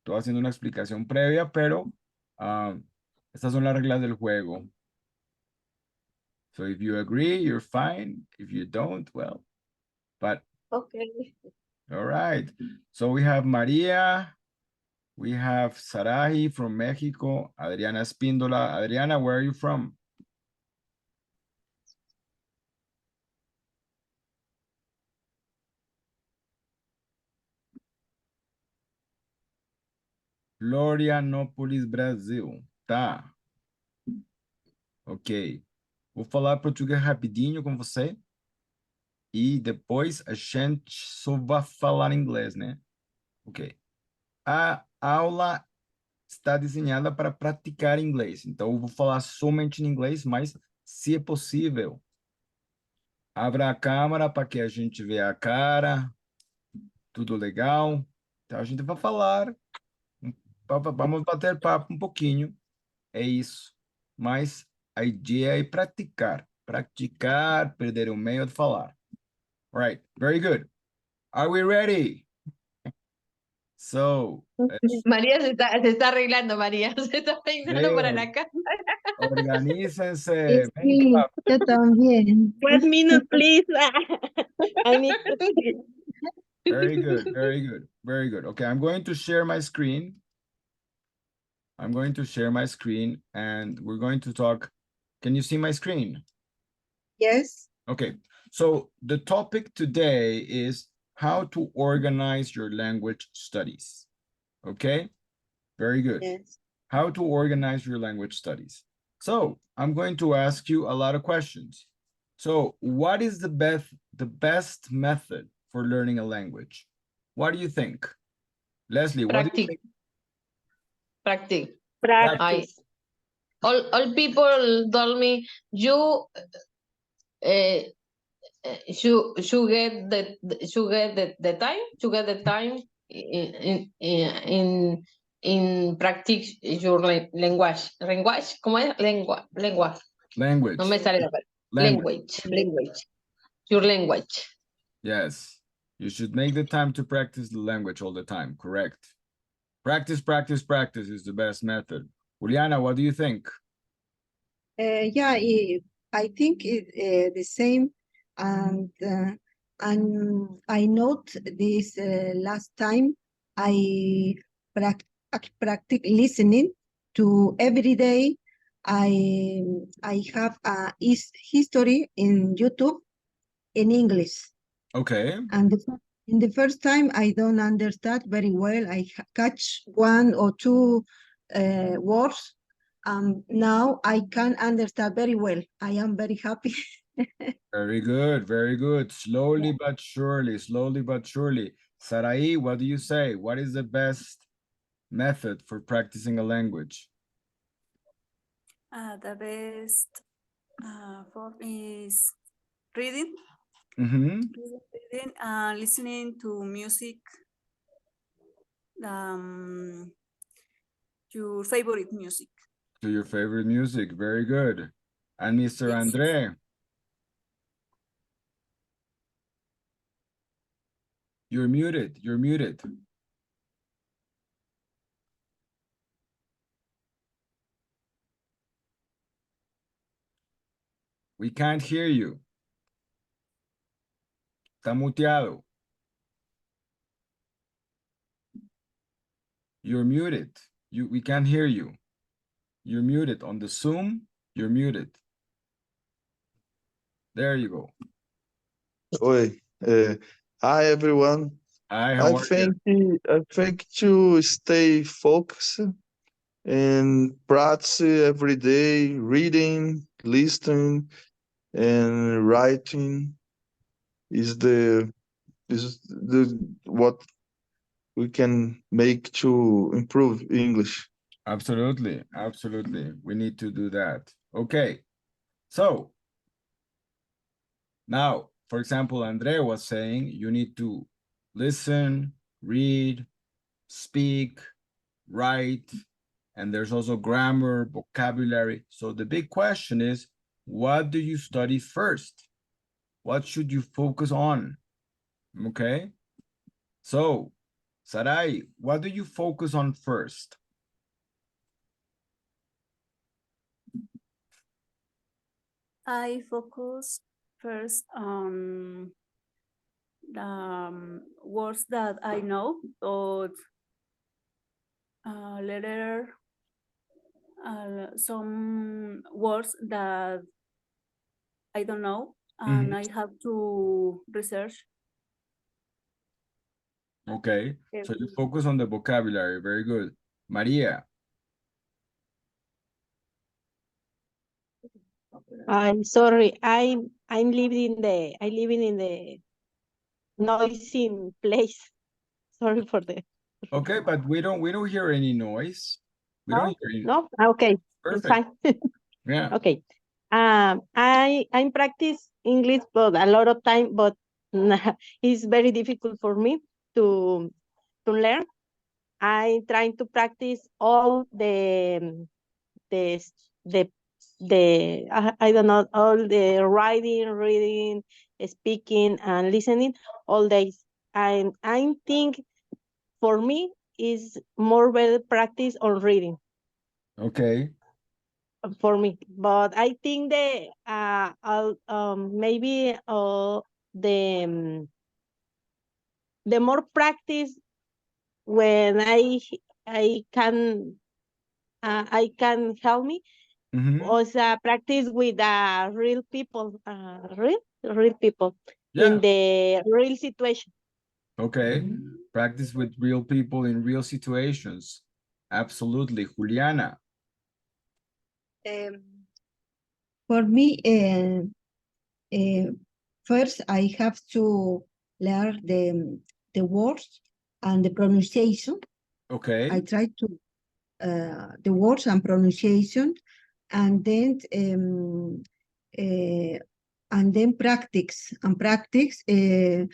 Estoy haciendo una explicación previa, pero estas son las reglas del juego. So if you agree, you're fine. If you don't, well, but Okay. all right. So we have Maria, we have Sarahi from Mexico, Adriana Espíndola. Adriana, where are you from? Florianópolis, Brasil. Tá. Ok. Vou falar português rapidinho com você. E depois a gente só vai falar inglês, né? Ok. A aula está desenhada para praticar inglês. Então, eu vou falar somente em inglês, mas, se é possível, abra a câmera para que a gente veja a cara. Tudo legal. Então, a gente vai falar. Vamos bater papo um pouquinho. É isso. Mas a ideia é praticar. Praticar, perder o meio de falar. All right. Very good. Are we ready? So, María se está arreglando, María. Se está peinando para vean, la casa. organícense. Ven, Sí, yo también. 1 minute, please. I need to... very good, very good, very good. Okay, I'm going to share my screen. I'm going to share my screen and we're going to talk. Can you see my screen? Yes. Okay, so the topic today is how to organize your language studies. Okay, very good. Yes. How to organize your language studies. So I'm going to ask you a lot of questions. So what is the best method for learning a language? What do you think? Leslie, what do you think? Practice. Practice. All people told me you get the time in practice your language. ¿Cómo es? Lengua. Language. No me sale la palabra. Language. Your language. Yes. You should make the time to practice the language all the time. Correct. Practice, practice, practice is the best method. Juliana, what do you think? Yeah, I think the same. And I note this last time I practice listening to every day. I have a history in YouTube in English. Okay. And in the first time, I don't understand very well. I catch 1 or 2 words. Now I can understand very well. I am very happy. Very good, very good. Slowly but surely, slowly but surely. Sarai, what do you say? What is the best method for practicing a language? The best form is reading. Mm-hmm. Reading, listening to music. Your favorite music. To your favorite music, very good. And Mr. Yes. Andre? You're muted, you're muted. We can't hear you. Está muteado. You're muted. We can't hear you. You're muted. On the Zoom, you're muted. There you go. Oi. Hi, everyone. Hi, how are you? I think to stay focused and practice every day, reading, listening, and writing is the what we can make to improve English. Absolutely, absolutely. We need to do that. Okay. So now, for example, Andre was saying you need to listen, read, speak, write, and there's also grammar, vocabulary. So the big question is, what do you study first? What should you focus on? Okay. So Sarai, what do you focus on first? I focus first on the words that I know, but later some words that I don't know, and I have to research. Okay, so you focus on the vocabulary. Very good. Maria. I'm sorry. I'm living in the noisy place. Sorry for the. Okay, but we don't hear any noise. We don't hear any. No. Okay. Perfect. Fine. Yeah. Okay. I practice English, but a lot of time, but it's very difficult for me to learn. I trying to practice all the I don't know, all the writing, reading, speaking, and listening all days. And I think for me is more better practice on reading. Okay. For me, but I think maybe the more practice when I can help me also practice with real people, real people in the real situation. Okay. Practice with real people in real situations. Absolutely. Juliana. For me, first I have to learn the words and the pronunciation. Okay. I try to the words and pronunciation, and then practice in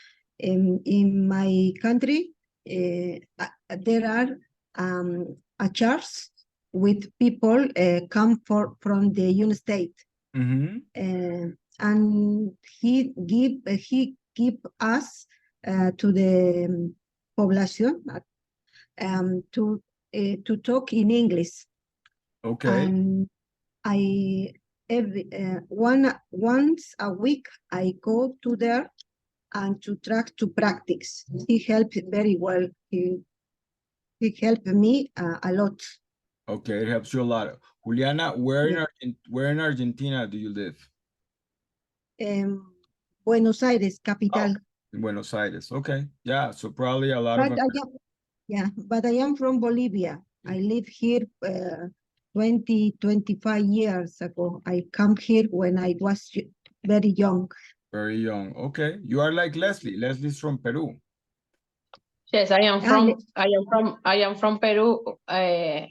my country. There are a charts with people come from the United States, and he give us to the population to talk in English. Okay. And once a week I go to there and to try to practice. He helped very well. He helped me a lot. Okay, it helps you a lot. Juliana, where in Argentina do you live? Buenos Aires, capital. In Buenos Aires. Okay. Yeah, so probably a lot of but I am from Bolivia. I live here 25 years ago. I come here when I was very young. Very young. Okay. You are like Leslie. Leslie's from Peru. Yes, I am from Peru. I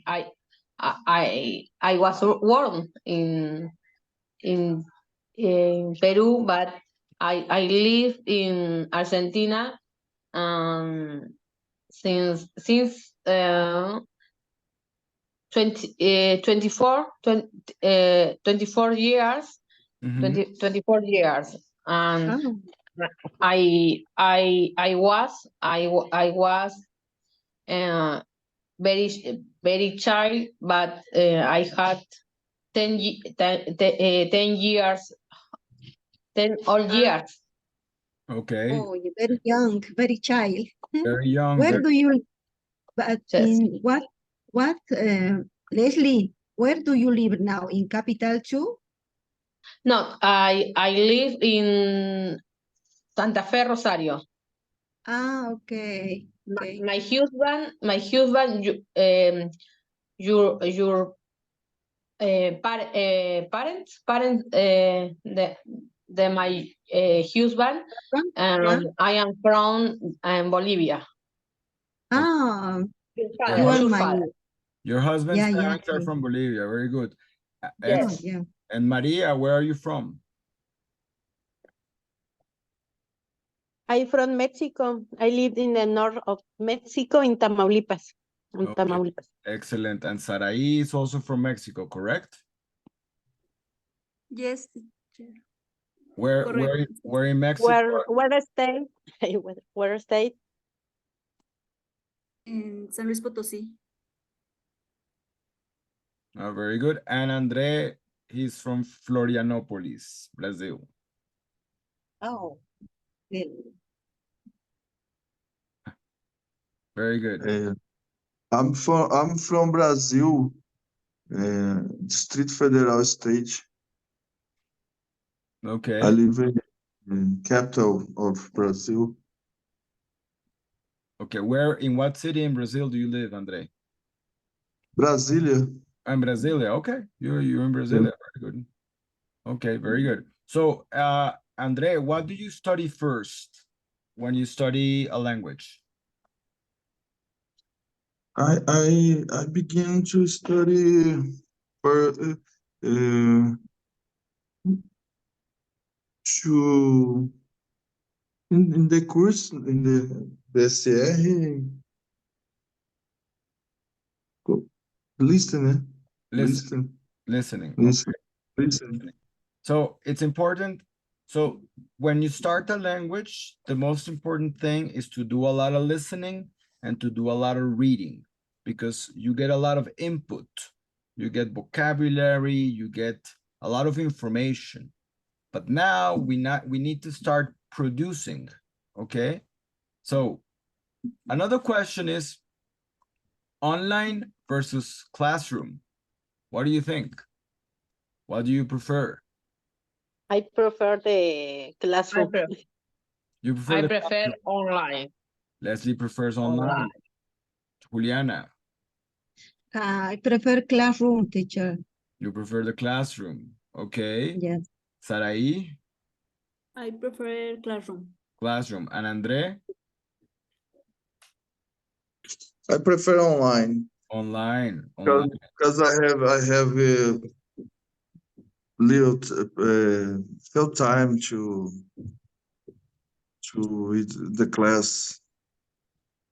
was born in Peru, but I live in Argentina since 24 years, 24 years, and I was very child, but I had 10 years, 10 old years. Okay. Oh, you're very young, very child. Very young. Where do you, but Yes. in what, Leslie, where do you live now? In capital too? No, I live in Santa Fe, Rosario. Ah, okay. My husband, your parents, the my husband, and I am from Bolivia. Ah, Your you are your my, father. Your husband's yeah, parents are yeah. from Bolivia. Very good. Yes. Yeah. And Maria, where are you from? I'm from Mexico. I lived in the north of Mexico in Tamaulipas. Okay. Excellent. And Sarai is also from Mexico, correct? Yes, teacher. Where in Mexico? Where state? Where state? En San Luis Potosí. Oh, very good. And Andre, he's from Florianópolis, Brazil. Oh, good. Very good. I'm from Brazil, Distrito Federal State. Okay. I live in capital of Brazil. Okay, in what city in Brazil do you live, Andre? Brasilia. I'm Brasilia. Okay, you're in Brasilia. Very good. Okay, very good. So, Andre, what do you study first when you study a language? I began to study for in the course in the BSR listen, Listening. listen. So it's important. So when you start a language, the most important thing is to do a lot of listening and to do a lot of reading, because you get a lot of input. You get vocabulary, you get a lot of information. But now we need to start producing, okay? So another question is online versus classroom. What do you think? What do you prefer? I prefer the classroom. You prefer I the prefer classroom. online. Leslie prefers online. Juliana, I prefer classroom, teacher. you prefer the classroom. Okay. Yes. Sarai, I prefer classroom. classroom. And Andre, I prefer online online. because I have little few time to read the class.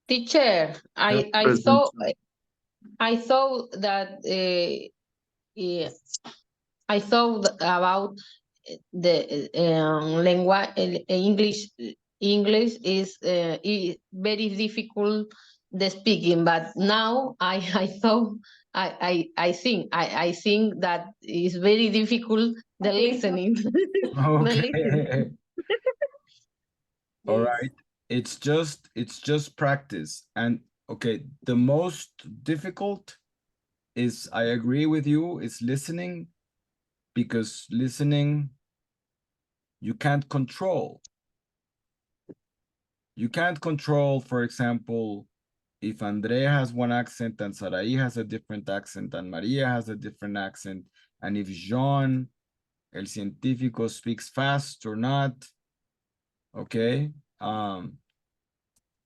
Teacher, I Present. thought that I thought about the language. English is very difficult the speaking, but now I thought I think that is very difficult the listening. The listening. Okay. All Yes. right. It's just practice. And okay, the most difficult is, I agree with you, is listening, because listening you can't control. You can't control, for example, if Andrea has one accent and Sarai has a different accent and Maria has a different accent, and if Jean, el científico, speaks fast or not, okay?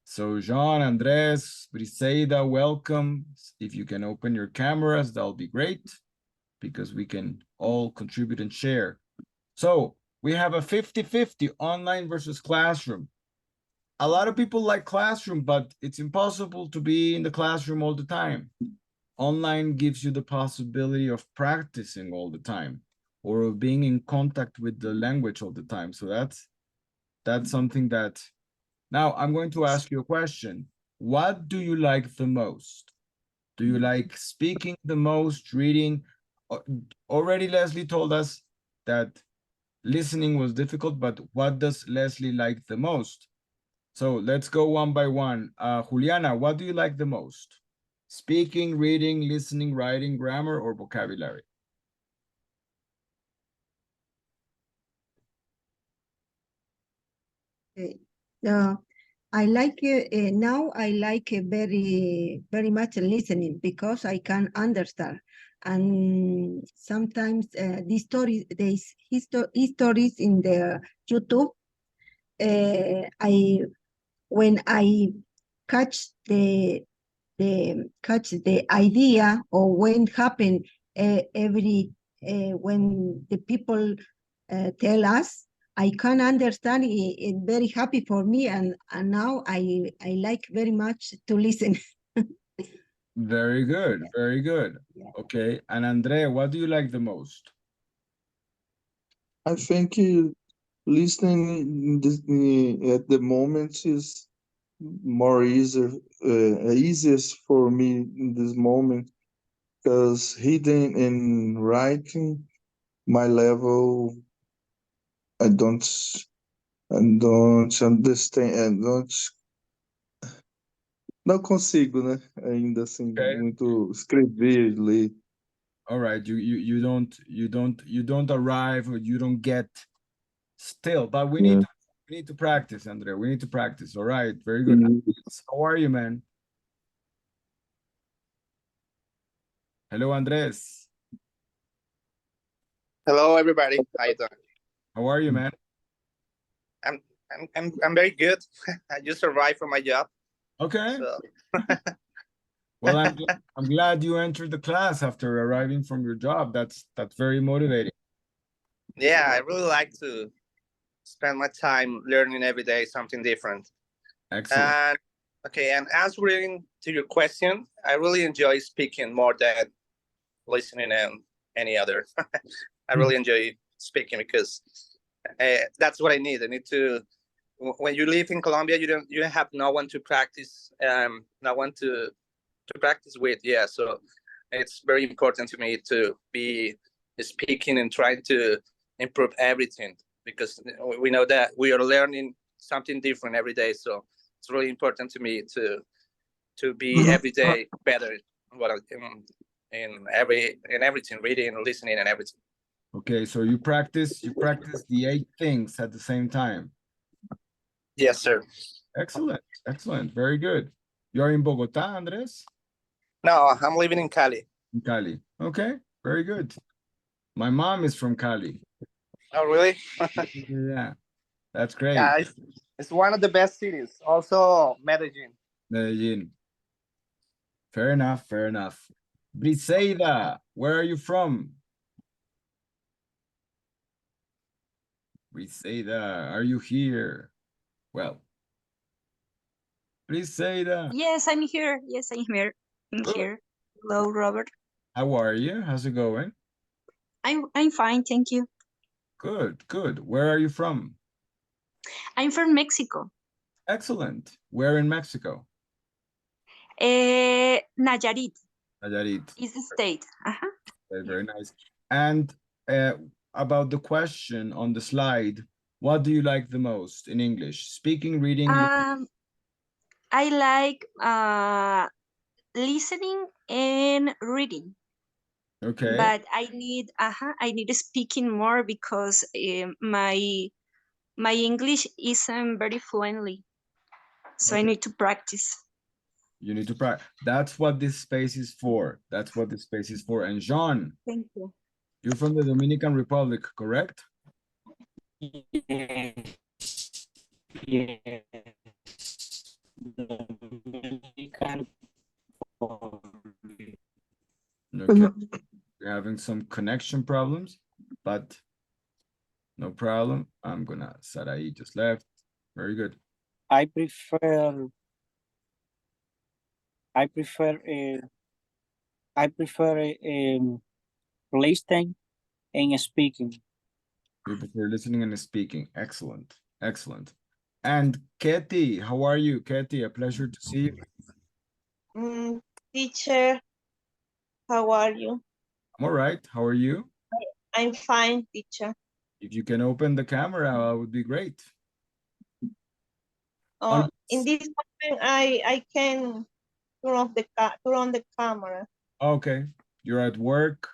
So Jean, Andres, Briseida, welcome. If you can open your cameras, that'll be great, because we can all contribute and share. So we have a 50-50 online versus classroom. A lot of people like classroom, but it's impossible to be in the classroom all the time. Online gives you the possibility of practicing all the time, or of being in contact with the language all the time. So that's something that... Now I'm going to ask you a question. What do you like the most? Do you like speaking the most, reading? Already Leslie told us that listening was difficult, but what does Leslie like the most? So let's go one by one. Juliana, what do you like the most? Speaking, reading, listening, writing, grammar, or vocabulary? I like now. I like very much listening, because I can understand, and sometimes these stories, histories in the YouTube. When I catch the idea, or when happen when the people tell us, I can understand it. It's very happy for me, and now I like very much to listen. Very good, very good. Yeah. Okay, and Andrea, what do you like the most? I think listening at the moment is more easiest for me in this moment, because reading and writing, my level, I don't understand, não consigo, né? Ainda assim, Okay. muito escrever, ler. All right, you don't arrive, or you don't get still, but we Yeah. need to practice, Andrea. We need to practice. All right, very good. How are you, man? Hello, Andres. Hello, everybody. How you doing? How are you, man? I'm very good. I just arrived from my job. Okay. So Well, I'm glad you entered the class after arriving from your job. That's very motivating. yeah, I really like to spend my time learning every day something different. Excellent. And okay, and answering to your question, I really enjoy speaking more than listening and any other. I really enjoy speaking because that's what I need. I need to. When you live in Colombia, you don't have no one to practice, no one to practice with. Yeah, so it's very important to me to be speaking and trying to improve everything, because we know that we are learning something different every day. So it's really important to me to be every day better in everything, reading, listening, and everything. Okay, so you practice the 8 things at the same time. Yes, sir. Excellent, excellent, very good. You're in Bogota, Andres? No, I'm living in Cali. In Cali. Okay, very good. My mom is from Cali. Oh, really? Yeah, that's great. Yeah, it's one of the best cities. Also, Medellin. Medellin. Fair enough, fair enough. Briseida, where are you from? Briseida, are you here? Well, Briseida. Yes, I'm here. Yes, I'm here. I'm Good. here. Hello, Robert. How are you? How's it going? I'm fine, thank you. Good, good. Where are you from? I'm from Mexico. Excellent. Where in Mexico? Nayarit Nayarit. is the state. Very, very nice. And about the question on the slide, what do you like the most in English? Speaking, reading? I like listening and reading. Okay. But I need speaking more because my English isn't very fluently. So Okay. I need to practice. You need to practice. That's what this space is for. That's what this space is for. And Jean, Thank you. you're from the Dominican Republic, correct? Okay. You're having some connection problems, but no problem. I'm gonna, Sarai just left. Very good. I prefer listening and speaking. You prefer listening and speaking. Excellent. Excellent. And Katie, how are you? Katie, a pleasure to see you. Teacher, how are you? I'm all right. How are you? I'm fine, teacher. If you can open the camera, it would be great. In this moment, I can turn on the camera. Okay. You're at work?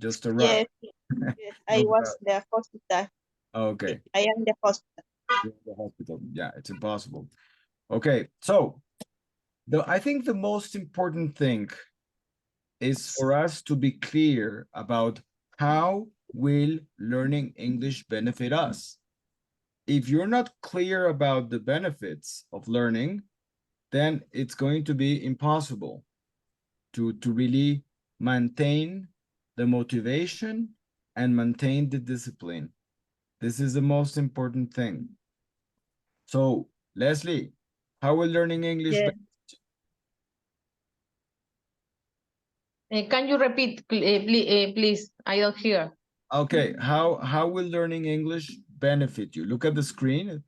Just arrived? Yes, yes. I was in the hospital. Okay. I am in the hospital. You're in the hospital. Yeah, it's impossible. Okay, so I think the most important thing is for us to be clear about how will learning English benefit us. If you're not clear about the benefits of learning, then it's going to be impossible to really maintain the motivation and maintain the discipline. This is the most important thing. So, Leslie, how will learning English benefit you? Can you repeat, please? I don't hear. Okay, how will learning English benefit you? Look at the screen.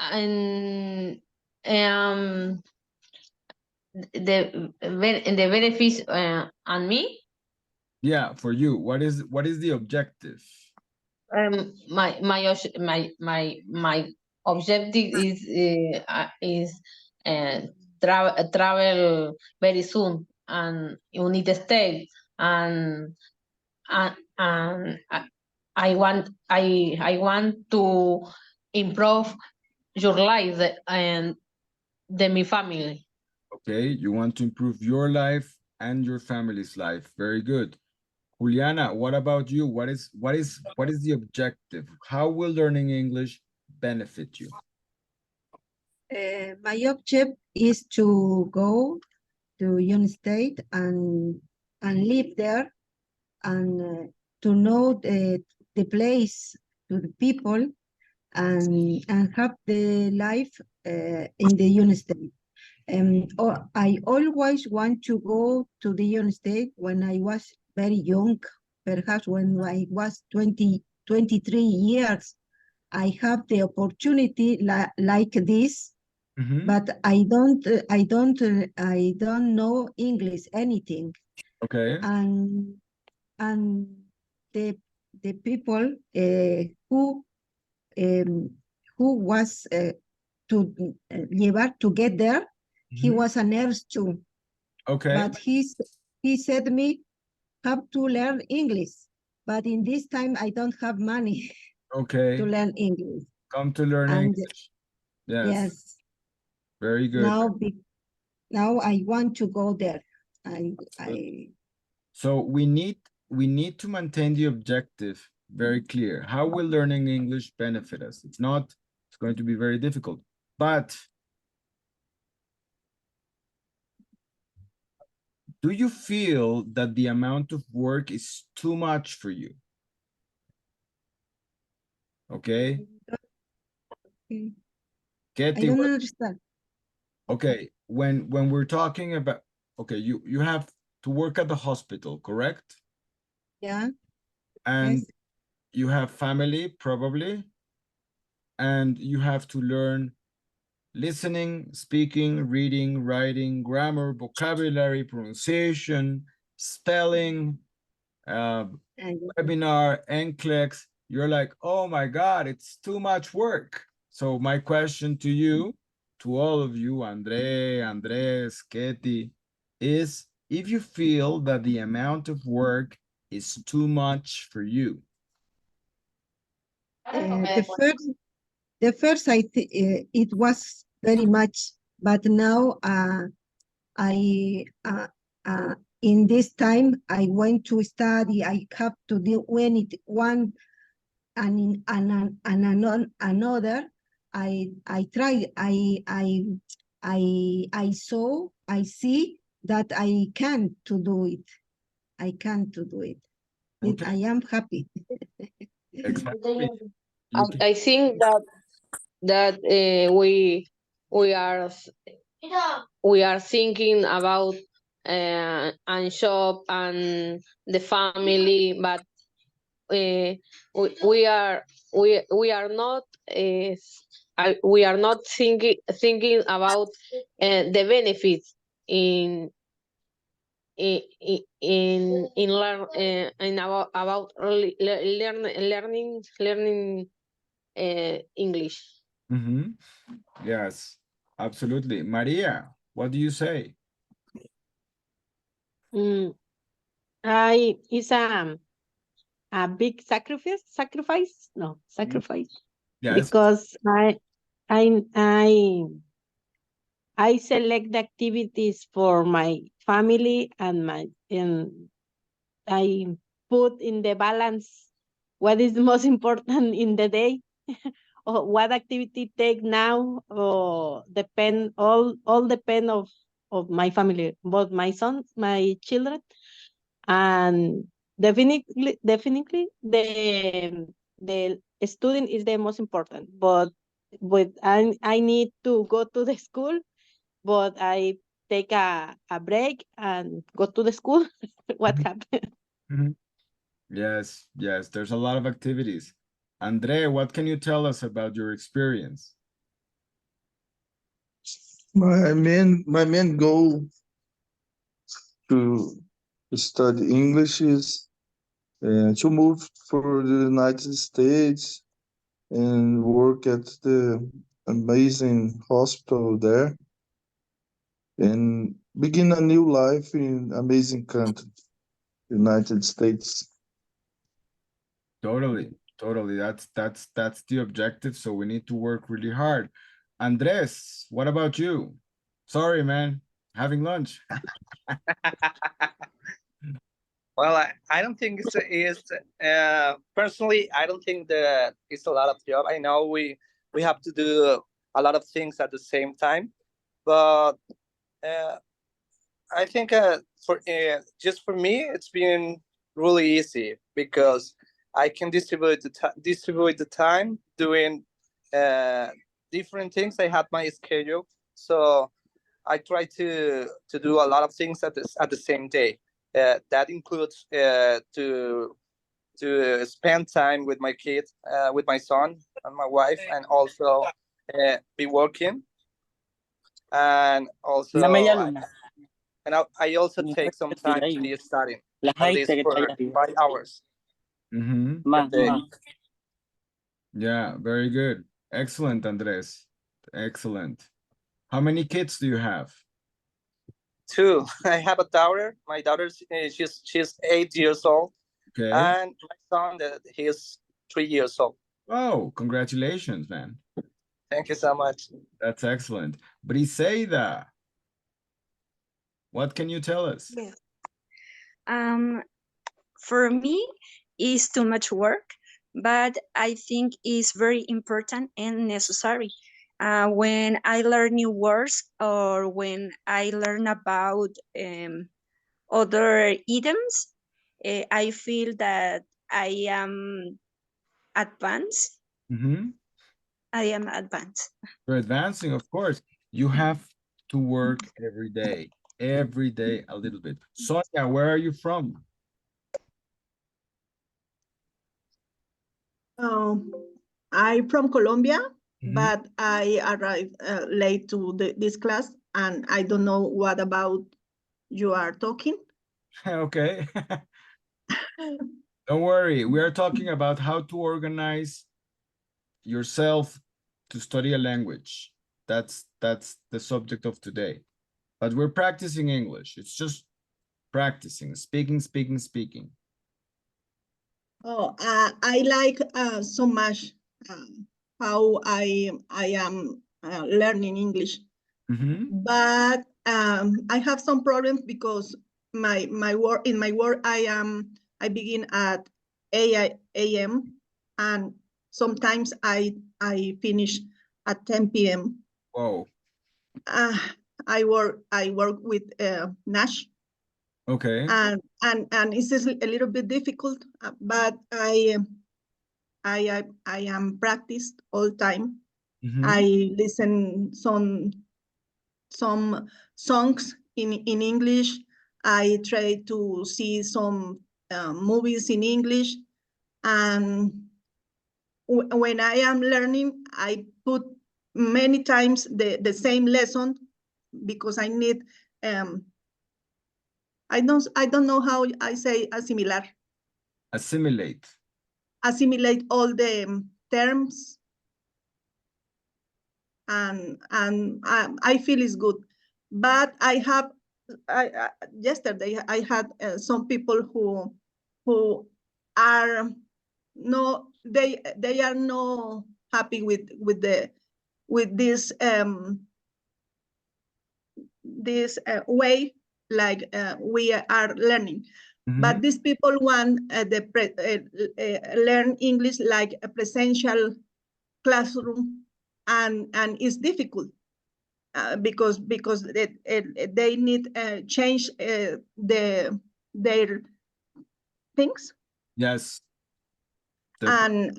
and the benefits on me. Yeah, for you, what is the objective? My objective is travel very soon and United States and I want to improve your life and my family. Okay, you want to improve your life and your family's life. Very good. Juliana, what about you? What is the objective? How will learning English benefit you? My objective is to go to United States and live there and to know the place, to the people, and have the life in the United States. I always want to go to the United States when I was very young, perhaps when I was 23 years. I have the opportunity like this, but I don't know English anything. Okay. And the people who was to get there, he was a nurse too. Okay. But he said me have to learn English, but in this time I don't have money Okay. to learn English. Come to learn And English. Yes. yes. Very good. Now I want to go there. So we need to maintain the objective very clear. How will learning English benefit us? It's going to be very difficult, but do you feel that the amount of work is too much for you? Okay. I Katie, don't understand. okay, when we're talking about, okay, you have to work at the hospital, correct? Yeah. And yes. You have family, probably, and you have to learn listening, speaking, reading, writing, grammar, vocabulary, pronunciation, spelling, webinar, NCLEX. You're like, oh my God, it's too much work. So my question to you, to all of you, Andre, Andres, Ketty, is if you feel that the amount of work is too much for you. The first it was very much, but now in this time I went to study. I have to do one and another. I try. I see that I can to do it. I can to do it. Okay. I am happy. Exactly. I think that we are thinking about and shop and the family, but we are not thinking about the benefits in about learning English. Mm-hmm. Yes, absolutely. Maria, what do you say? It's a big sacrifice. Yes. Because I select the activities for my family and I put in the balance what is the most important in the day, or what activity take now, or all depend of my family, both my sons, my children, and definitely the student is the most important. But I need to go to the school, but I take a break and go to the school. What happened? Mm-hmm. Yes, there's a lot of activities. Andre, what can you tell us about your experience? My main goal to study English is to move for the United States and work at the amazing hospital there and begin a new life in amazing country, United States. Totally, totally. That's the objective. So we need to work really hard. Andres, what about you? Sorry, man. Having lunch. Well, I don't think it's personally, I don't think that it's a lot of job. I know we have to do a lot of things at the same time, but I think for just for me, it's been really easy because I can distribute the time doing different things. I have my schedule, so I try to do a lot of things at the same day. That includes to spend time with my kid, with my son and my wife, and also be working, and also Dame ya, Luna. I also Mi take some respeto, time ahí. to be studying La at gente least que está allá for arriba. 5 hours per Más, day. más. Yeah, very good. Excellent, Andres. Excellent. How many kids do you have? 2. I have a daughter. My daughter's she's 8 years old, Okay. and my son that he's 3 years old. Oh, congratulations, man. Thank you so much. That's excellent. Briseida, what can you tell us? Yes. For me, it's too much work, but I think it's very important and necessary. When I learn new words or when I learn about other items, I feel that I am advanced. Mm-hmm. I am advanced. You're advancing, of course. You have to work every day a little bit. Sonia, where are you from? I'm from Colombia, Mhm. but I arrived late to this class, and I don't know what about you are talking. Okay. Don't worry. We are talking about how to organize yourself to study a language. That's the subject of today. But we're practicing English. It's just practicing, speaking. Oh, I like so much how I am learning English, but I have some problems because my work I begin at 8 a.m. and sometimes I finish at 10 p.m. Whoa. I work with Nash. Okay. And it's a little bit difficult, but I am practiced all time. I listen some songs in English. I try to see some movies in English, and when I am learning, I put many times the same lesson because I need I don't know how I say asimilar. Assimilate all the terms, and I feel it's good. But yesterday I had some people who are they are not happy with this way like we are learning. But these people want learn English like a presential classroom, and it's difficult because they need change their things. Yes. And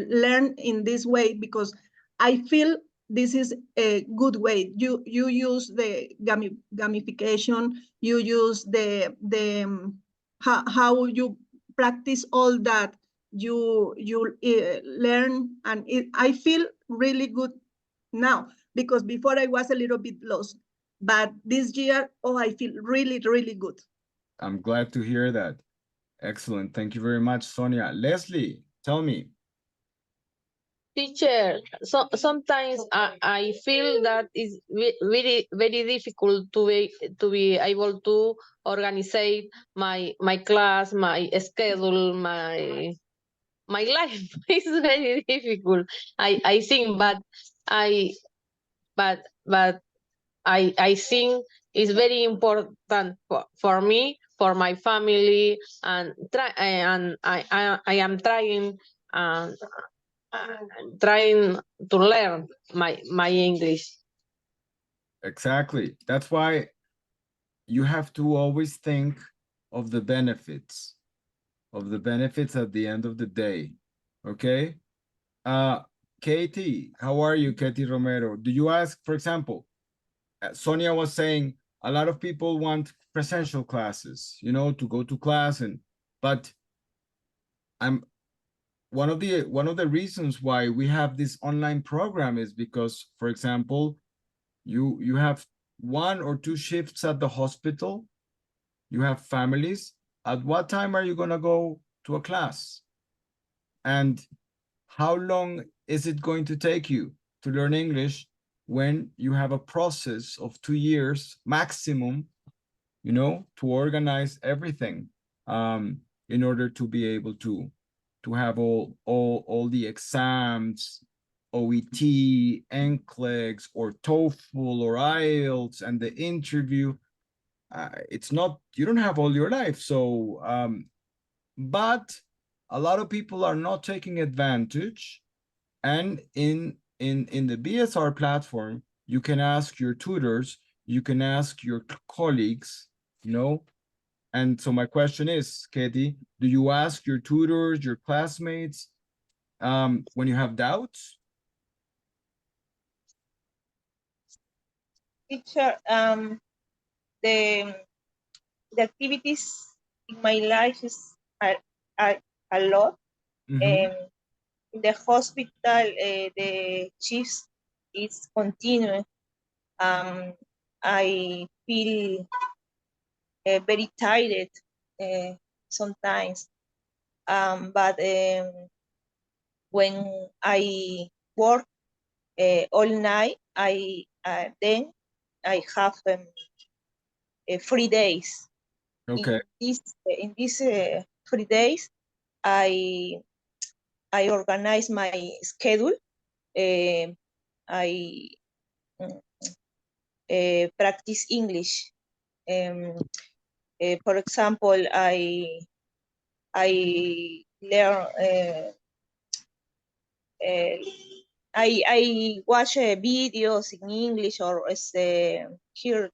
learn in this way, because I feel this is a good way. You use the gamification, you use the how you practice all that you learn, and I feel really good now, because before I was a little bit lost. But this year, oh, I feel really, really good. I'm glad to hear that. Excellent. Thank you very much, Sonia. Leslie, tell me. Teacher, sometimes I feel that it's very very difficult to be able to organize my class, my schedule, my life. It's very difficult. I think, I but I think it's very important for me, for my family, and I am trying trying to learn my English. Exactly. That's why you have to always think of the benefits, at the end of the day. Okay? Katie, how are you, Katie Romero? Do you ask, for example, Sonia was saying a lot of people want presential classes, you know, to go to class, but I'm one of the reasons why we have this online program is because, for example, you have 1 or 2 shifts at the hospital, you have families. At what time are you going to go to a class? And how long is it going to take you to learn English when you have a process of 2 years maximum, you know, to organize everything in order to be able to have all the exams, OET, NCLEX, or TOEFL, or IELTS, and the interview. It's not, you don't have all your life. So, but a lot of people are not taking advantage. And in the BSR platform, you can ask your tutors, you can ask your colleagues, you know. And so my question is, Katie, do you ask your tutors, your classmates, when you have doubts? Teacher, the activities in my life are a lot. In the hospital, the shifts is continuous. I feel very tired sometimes. But when I work all night, then I have 3 days. Okay. In these 3 days, I organize my schedule. I practice English. For example, I learn. I watch videos in English or hear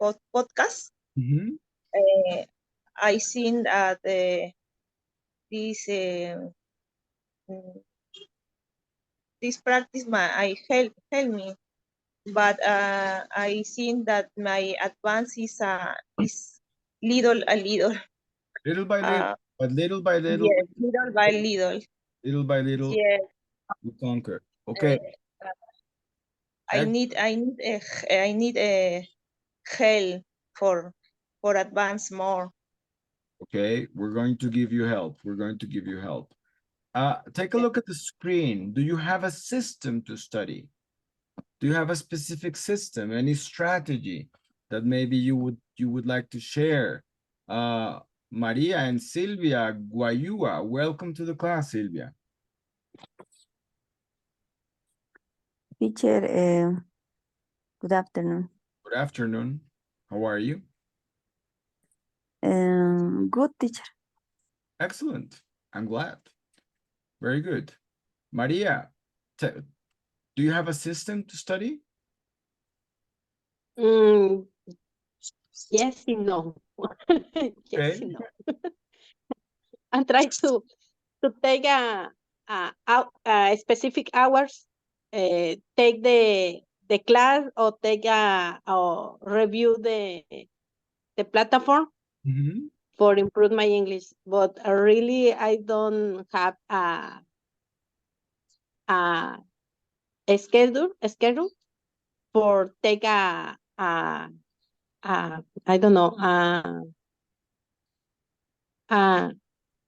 podcast. I think that this practice I help me, but I think that my advance is little a little. Little by little, but little by little. Yes, little by little. Little by little, yes. You conquer. Okay. I need a help for advance more. Okay, we're going to give you help. We're going to give you help. Take a look at the screen. Do you have a system to study? Do you have a specific system, any strategy that maybe you would like to share? Maria and Silvia Guayua, welcome to the class, Silvia. Teacher, good afternoon. Good afternoon. How are you? Good, teacher. Excellent. I'm glad. Very good. Maria, do you have a system to study? Yes and no. Yes Okay. and no. I'm trying to take a specific hours, take the class or take or review the platform for improve my English. But really, I don't have schedule for take I don't know,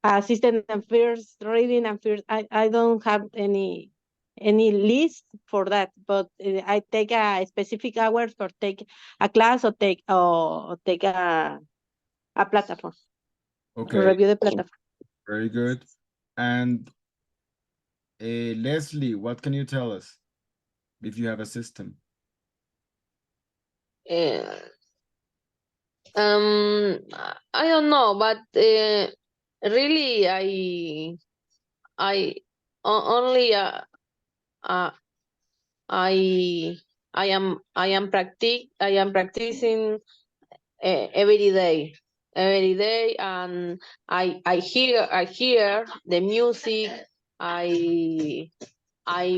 assistant and first reading and first, I don't have any list for that, but I take a specific hours for take a class or take a platform. Okay, Review the platform. very good. And Leslie, what can you tell us if you have a system? I don't know, but really, I only I am practicing every day, and I hear the music. I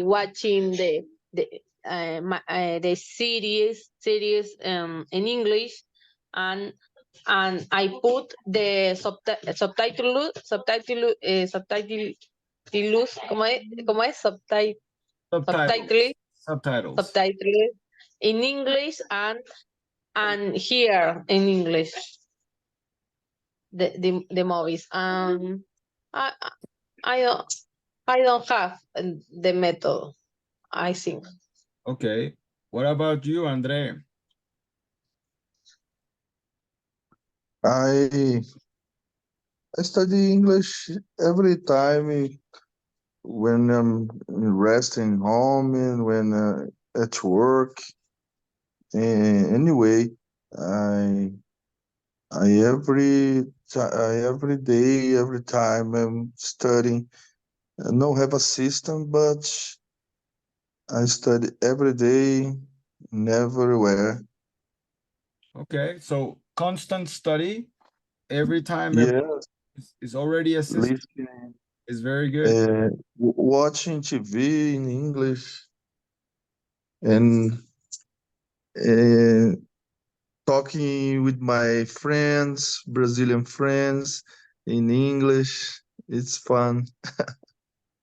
watching the series in English, and I put the subtitle ¿cómo es? Subtitle in English, and here in English the movies. I don't have the method, I think. Okay, what about you, Andre? I study English every time when I'm resting home and when at work. Anyway, I every day, every time I'm studying. I don't have a system, but I study every day, everywhere. Okay, so constant study every time. Yes, is already a system. listening, Is very good. watching TV in English, and talking with my friends, Brazilian friends, in English. It's fun.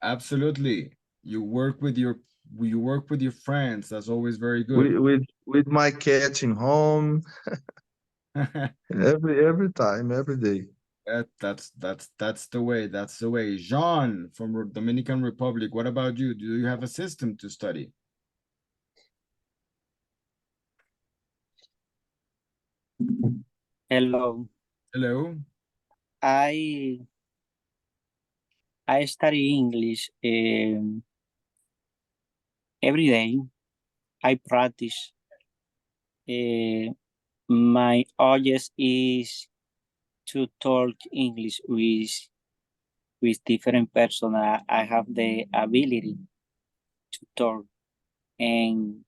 Absolutely. You work with your friends. That's always very good. With my cat in home, every time, every day. That's the way. That's the way. Jean from Dominican Republic. What about you? Do you have a system to study? Hello. Hello. I study English every day. I practice. My object is to talk English with different person. I have the ability to talk and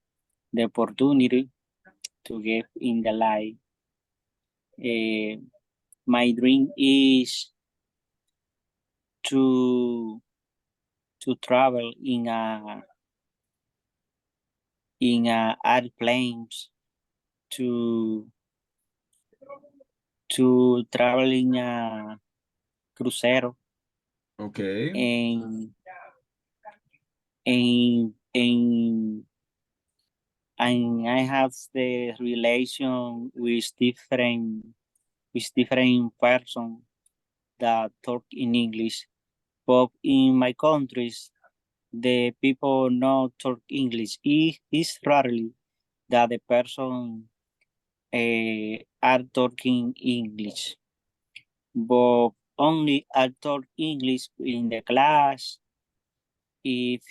the opportunity to get in the life. My dream is to travel in airplanes, to travel in a crucero. Okay. And I have the relation with different person that talk in English. But in my countries, the people not talk English. It's rarely that the person are talking English. But only I talk English in the class. If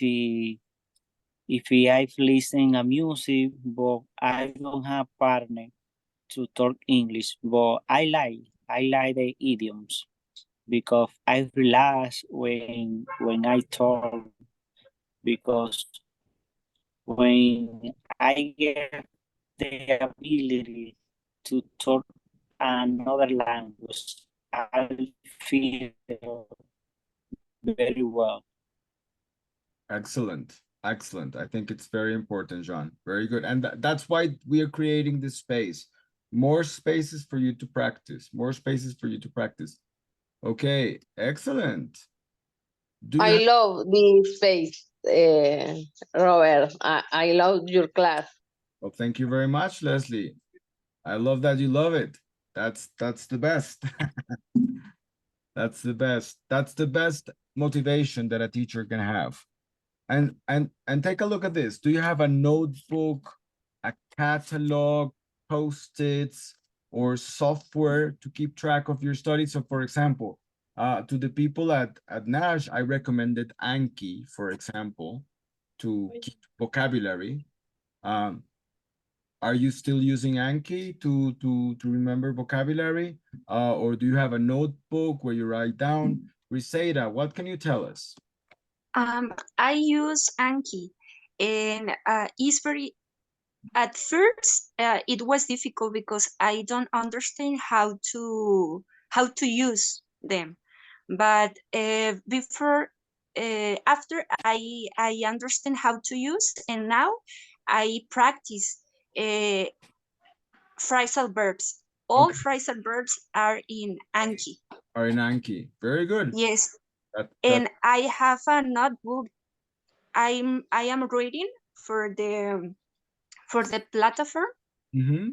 I listen a music, but I don't have partner to talk English, but I like the idioms because I relax when I talk, because when I get the ability to talk another language, I feel very well. Excellent. Excellent. I think it's very important, Jean. Very good. And that's why we are creating this space. More spaces for you to practice. More spaces for you to practice. Okay. Excellent. I love this space. Robert. I love your class. Well, thank you very much, Leslie. I love that you love it. That's the best. That's the best. That's the best motivation that a teacher can have. And take a look at this. Do you have a notebook, a catalog, post-its, or software to keep track of your studies? So for example, to the people at Nash, I recommended Anki, for example, to keep vocabulary. Are you still using Anki to remember vocabulary? Or do you have a notebook where you write down? Riseda, what can you tell us? I use Anki, and it's very. At first, it was difficult because I don't understand how to use them. But after I understand how to use, and now I practice phrasal verbs. All phrasal verbs are in Anki. Are in Anki. Very good. Yes. And I have a notebook. I am reading for the platform.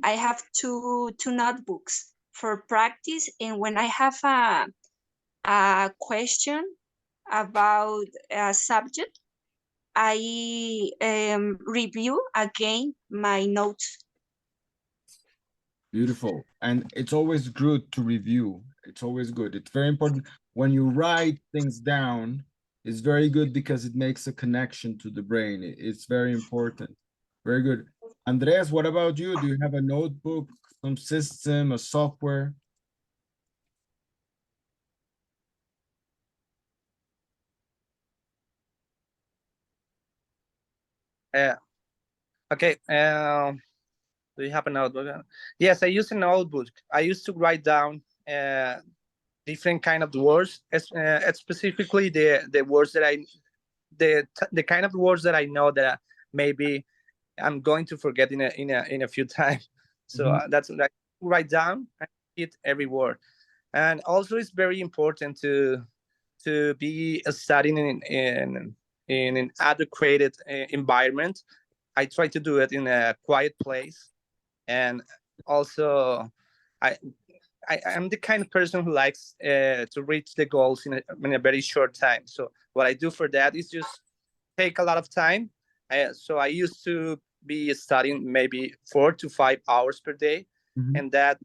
I have two notebooks for practice, and when I have a question about a subject, I review again my notes. Beautiful. And it's always good to review. It's always good. It's very important. When you write things down, it's very good because it makes a connection to the brain. It's very important. Very good. Andres, what about you? Do you have a notebook, some system, a software? Okay. Do you have a notebook? Yes, I use a notebook. I used to write down different kind of words, specifically the words that the kind of words that I know that maybe I'm going to forget in a few times. So that's like write down and hit every word. And also, it's very important to be studying in an adequate environment. I try to do it in a quiet place, and also I'm the kind of person who likes to reach the goals in a very short time. So what I do for that is just take a lot of time. So I used to be studying maybe 4 to 5 hours per day, and that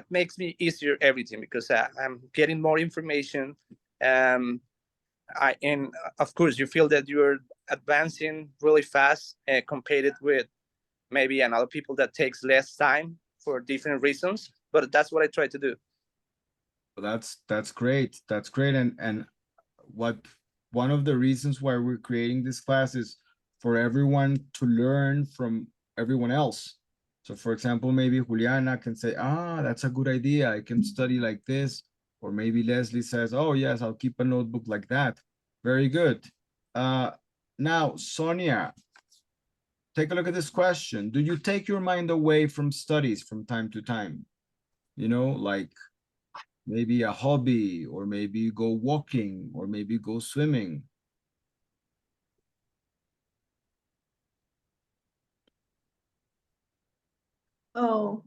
makes me easier everything because I'm getting more information. And of course you feel that you're advancing really fast compared with maybe another people that takes less time for different reasons. But that's what I try to do. That's great. That's great. And one of the reasons why we're creating this class is for everyone to learn from everyone else. So for example, maybe Juliana can say, that's a good idea. I can study like this. Or maybe Leslie says, oh yes, I'll keep a notebook like that. Very good. Now, Sonia, take a look at this question. Do you take your mind away from studies from time to time? You know, like maybe a hobby, or maybe go walking, or maybe go swimming. Oh,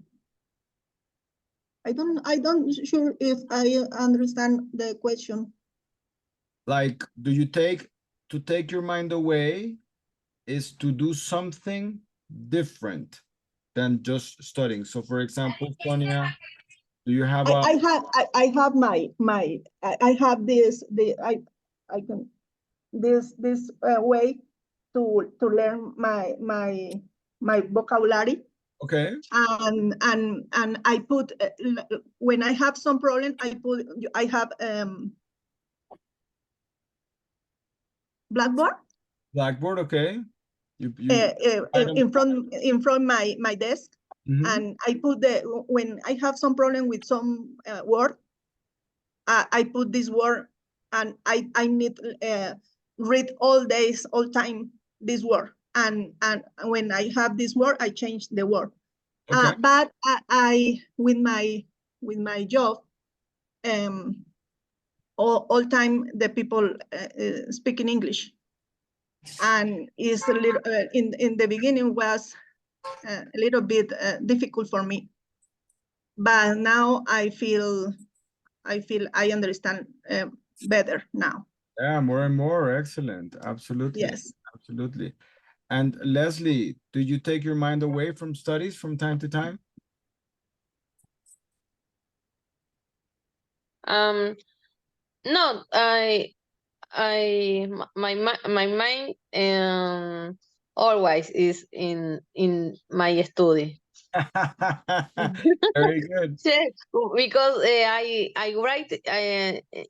I don't sure if I understand the question. Like, do you take your mind away is to do something different than just studying. So for example, Sonia, do you have I have this way to learn my vocabulary. Okay. And I put when I have some problem, I have Blackboard. Blackboard, okay. In front my desk, and I put when I have some problem with some word, I put this word, and I need read all time this word, and when I have this word, I change the word. Okay. But I with my job, all time the people speak in English. and it's a little in the beginning was a little bit difficult for me, but now I feel I understand better now. Yeah, more and more. Excellent. Absolutely. Yes. Absolutely. And Leslie, do you take your mind away from studies from time to time? No, my mind always is in my study. Very good. Yes, because I write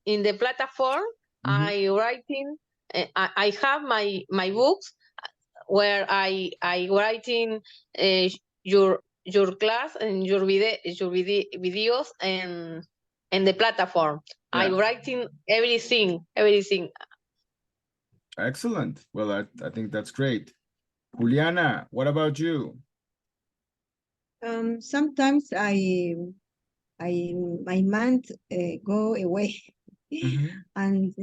in the platform. I writing. I have my books where I writing your class and your videos and the platform. I Yeah. writing everything. Excellent. Well, I think that's great. Juliana, what about you? Sometimes my mind go away, and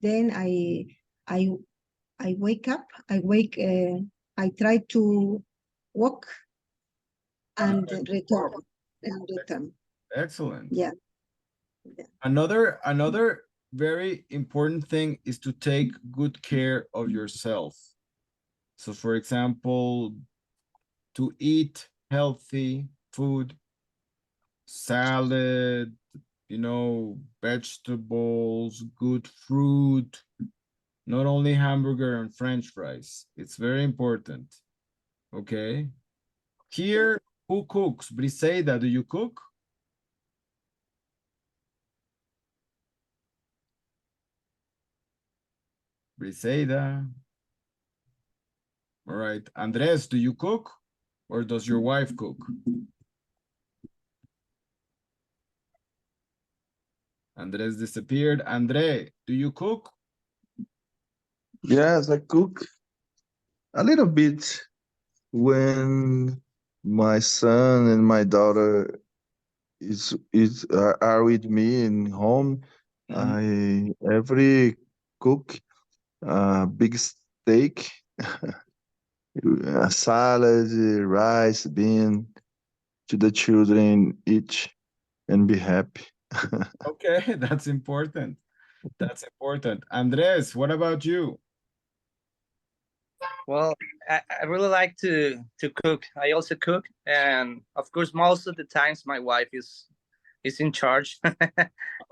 then I wake up. I try to walk and return. Excellent. Yeah. Another very important thing is to take good care of yourself. So for example, to eat healthy food, salad, vegetables, good fruit, not only hamburger and French fries. It's very important. Okay. Here, who cooks? Briseida, do you cook? Briseida. All right. Andres, do you cook? Or does your wife cook? Andres disappeared. Andre, do you cook? Yes, I cook a little bit when my son and my daughter are with me in home. I every cook a big steak, a salad, rice, bean to the children eat and be happy. Okay, that's important. That's important. Andres, what about you? Well, I really like to cook. I also cook, and of course, most of the times my wife is in charge.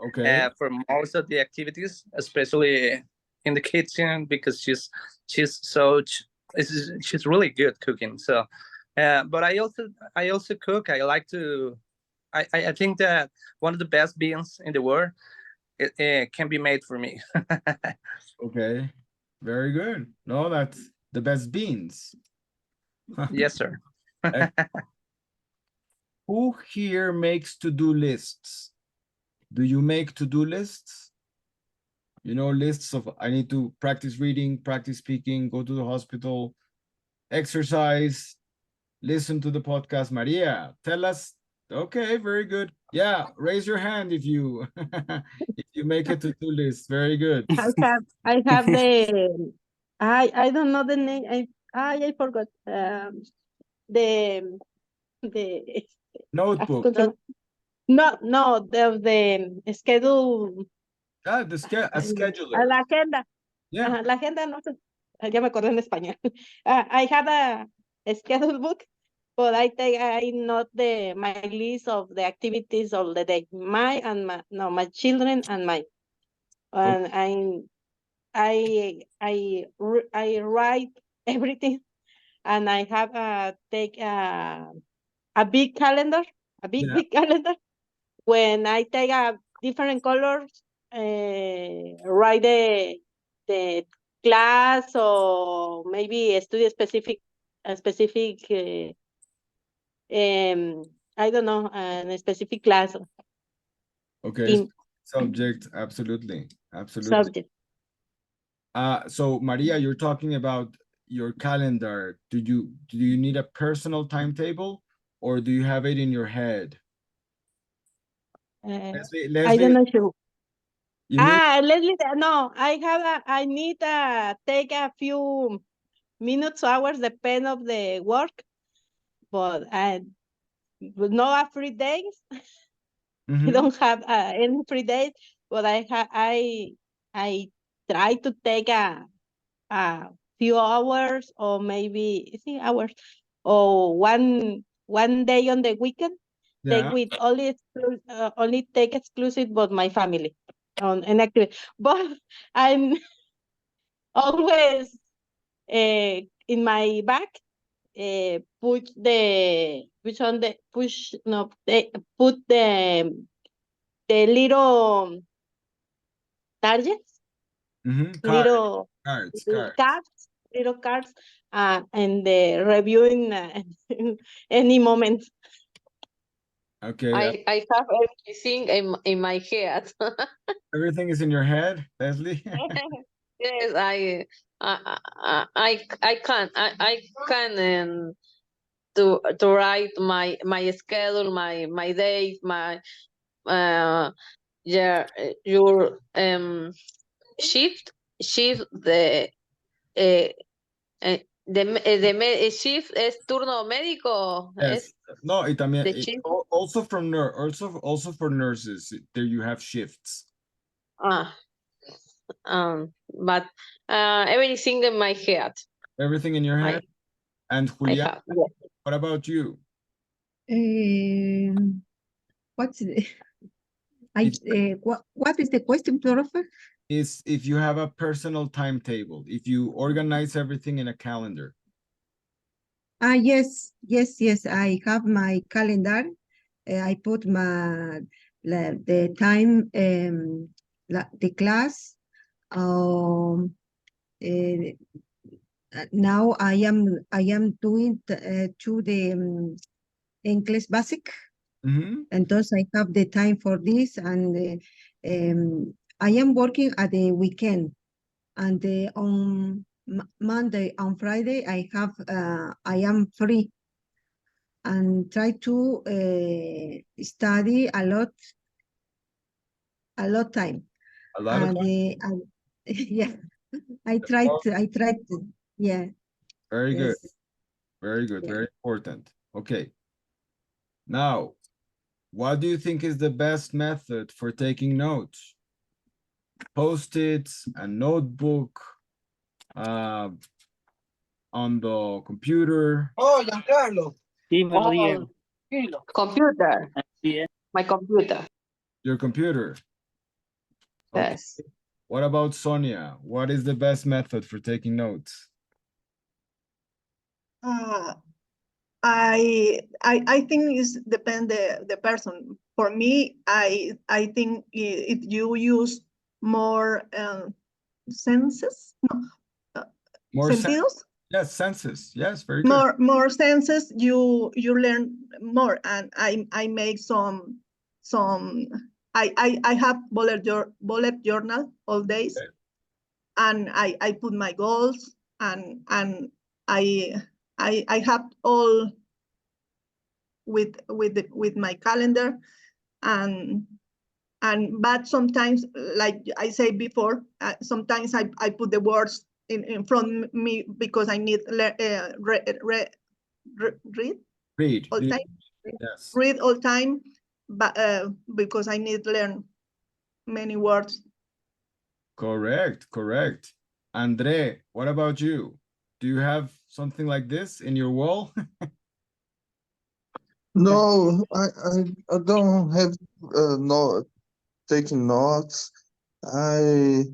Okay. For most of the activities, especially in the kitchen, because she's she's really good cooking. So, but I also cook. I like to. I think that one of the best beans in the world it can be made for me. Okay. Very good. No, that's the best beans. Yes, sir. Who here makes to-do lists? Do you make to-do lists? Lists of I need to practice reading, practice speaking, go to the hospital, exercise, listen to the podcast. Maria, tell us. Okay, very good. Yeah, raise your hand if you if you make a to-do list. Very good. I have the I don't know the name. I forgot. The Notebook. No, the schedule. Ah, a scheduler. La agenda. Yeah. La agenda, no sé. Ya me acordé en español. I have a schedule book, but I note my list of the activities of the day. My children and mine. And I write everything, and I have take a big calendar, big calendar. When I take a different colors, write the class, or maybe a study specific, I don't know, a specific class. Okay, subject, absolutely. Subject. So Maria, you're talking about your calendar. Do you need a personal timetable, or do you have it in your head? Leslie, I don't know sure. You need Leslie, no, I need take a few minutes, hours, depend of the work, but no a free days. I don't have any free days, but I try to take a few hours or maybe hours or one day on the weekend. Take yeah. with only take exclusive but my family on an activity. But I'm always in my back push the push on the push no they put the little targets, little Cards. cards, little cards, and the reviewing any moment. Okay. I have everything in my head. Everything is in your head, Leslie? Yes, I can to write my schedule, my days, my yeah, your shift the shift es turno médico. Yes. No, y también, The shift. also from also for nurses, there you have shifts. But everything in my head. Everything in your head? And Julián, have, yeah. what about you? What's the, what is the question, Professor? Is if you have a personal timetable, if you organize everything in a calendar. Yes. I have my calendar. I put the time, the class. Now I am doing to the English basic. Entonces I have the time for this, and I am working at the weekend, and on Monday and Friday I am free, and try to study a lot time. A lot of time? Yeah, I tried to, yeah. Very good. Yes. Very good. Yeah. Very important. Okay. Now, what do you think is the best method for taking notes? Post-its, a notebook, on the computer. Oh, Giancarlo. Dímelo, Diego. Computer. Yeah. My computer. Your computer. Okay. Yes. What about Sonia? What is the best method for taking notes? I think it's depend the person. For me, I think if you use more senses, More sentidos. Yes, senses. Yes, very good. More senses, you learn more. And I make some I have bullet journal all days. Okay. And I put my goals, and I have all with my calendar, and but sometimes, like I said before, sometimes I put the words in front of me because I need read all time. Yes. Read all time, but because I need to learn many words. Correct. Andre, what about you? Do you have something like this in your wall? No, I don't have taking notes. I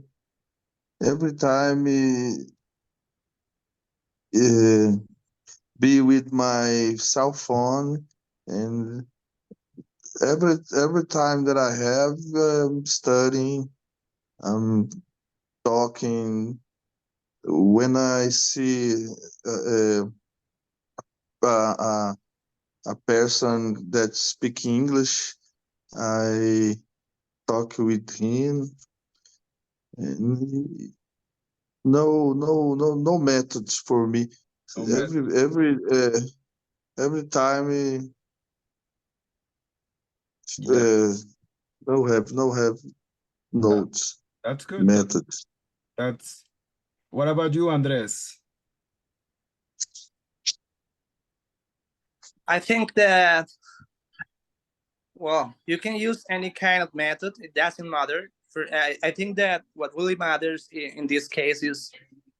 every time be with my cell phone, and every time that I have studying, I'm talking. When I see a person that speaks English, I talk with him. And no methods for me. Every time no have notes, That's good. methods. That's what about you, Andres? I think that, well, you can use any kind of method. It doesn't matter. I think that what really matters in this case is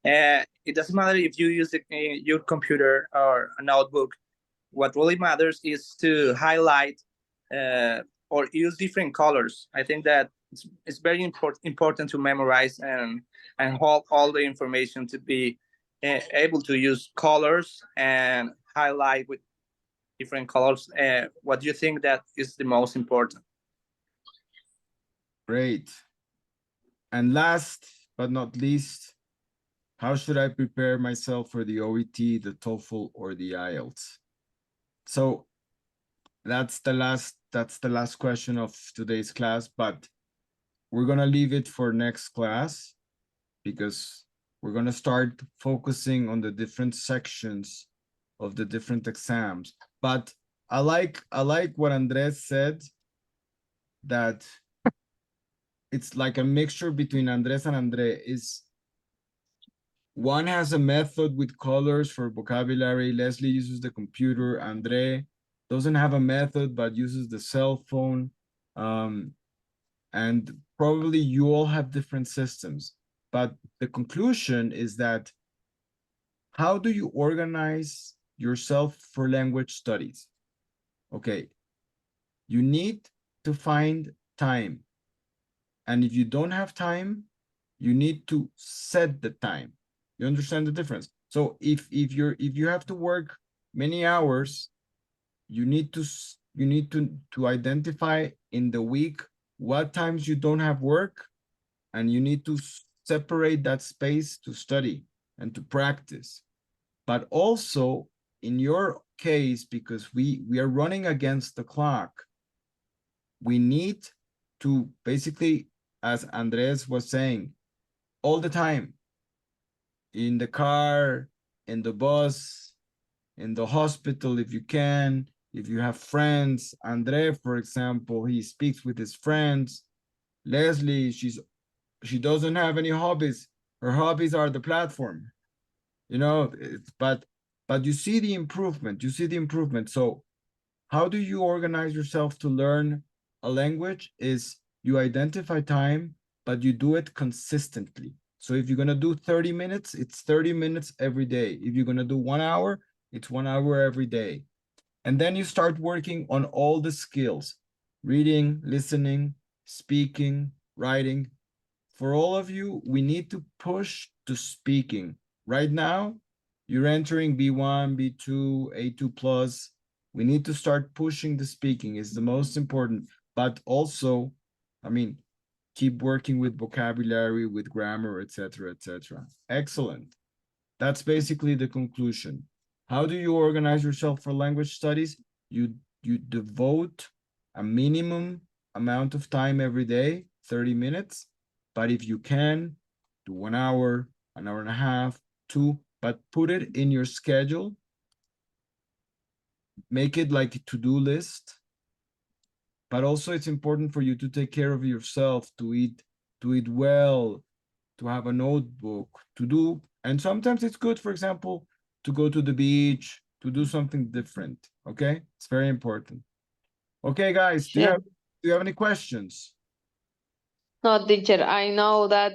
it doesn't matter if you use your computer or a notebook. What really matters is to highlight or use different colors. I think that it's very important to memorize and hold all the information, to be able to use colors and highlight with different colors. What do you think that is the most important? Great. And last but not least, how should I prepare myself for the OET, the TOEFL, or the IELTS? So that's the last question of today's class, but we're gonna leave it for next class because we're gonna start focusing on the different sections of the different exams. But I like what Andres said, that it's like a mixture between Andres and Andre. Is one has a method with colors for vocabulary. Leslie uses the computer. Andre doesn't have a method but uses the cell phone. And probably you all have different systems. But the conclusion is that how do you organize yourself for language studies? Okay, you need to find time. And if you don't have time, you need to set the time. You understand the difference? So if you have to work many hours, you need to identify in the week what times you don't have work, and you need to separate that space to study and to practice. But also in your case, because we are running against the clock, we need to basically, as Andres was saying, all the time, in the car, in the bus, in the hospital, if you can, if you have friends. Andre, for example, he speaks with his friends. Leslie, she doesn't have any hobbies. Her hobbies are the platform. You know, but you see the improvement. You see the improvement. So how do you organize yourself to learn a language? Is you identify time, but you do it consistently. So if you're going to do 30 minutes, it's 30 minutes every day. If you're going to do 1 hour, it's 1 hour every day. And then you start working on all the skills: reading, listening, speaking, writing. For all of you, we need to push to speaking. Right now, you're entering B1, B2, A2+. We need to start pushing the speaking. It's the most important. But also, I mean, keep working with vocabulary, with grammar, etc., etc. Excellent. That's basically the conclusion. How do you organize yourself for language studies? You devote a minimum amount of time every day, 30 minutes. But if you can, do 1 hour, 1 hour and a half, 2, but put it in your schedule. Make it like a to-do list. But also it's important for you to take care of yourself, to eat well, to have a notebook, to do. And sometimes it's good, for example, to go to the beach, to do something different. Okay, it's very important. Okay, guys, do you have any questions? No, teacher, I know that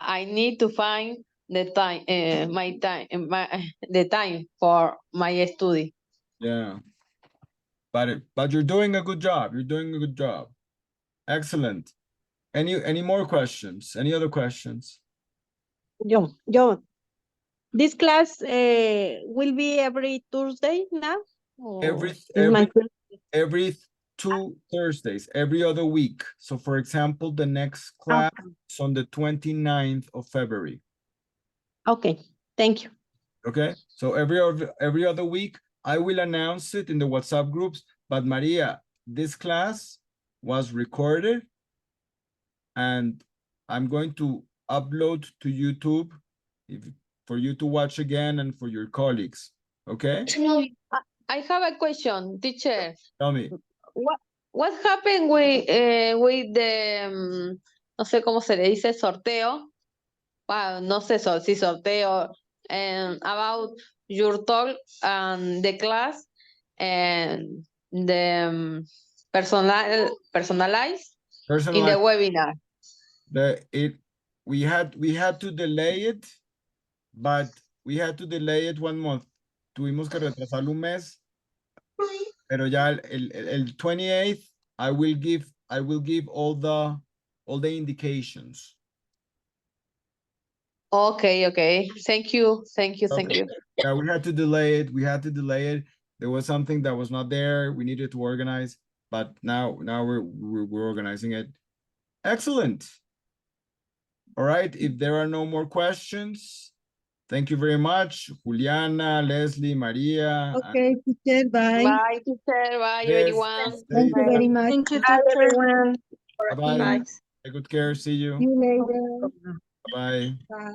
I need to find the time, the time for my study. Yeah, but you're doing a good job. You're doing a good job. Excellent. Any more questions? Any other questions? Yo. This class will be every Tuesday now? Every 2 Thursdays, every other week. So for example, the next class is on the 29th of February. Okay, thank you. Okay, so every other week, I will announce it in the WhatsApp groups. But Maria, this class was recorded and I'm going to upload to YouTube for you to watch again and for your colleagues. Okay? I have a question, teacher. Tell me. what happened with the no sé cómo se le dice sorteo? Well, no sé si sorteo about your talk and the class and the personalized in the webinar. We had to delay it, but we had to delay it 1 month. Tuvimos que retrasarlo un mes, pero ya el 28th I will give all the indications. Okay. Thank you. Yeah, we had to delay it. There was something that was not there. We needed to organize, but now we're organizing it. Excellent. All right, if there are no more questions, thank you very much, Juliana, Leslie, Maria. Okay, teacher, bye. Bye, teacher. Bye, Yes, everyone. Thank you very much. Thank you, Bye, teacher. everyone. Bye-bye. Take good care. See you. See you later. Bye. Bye.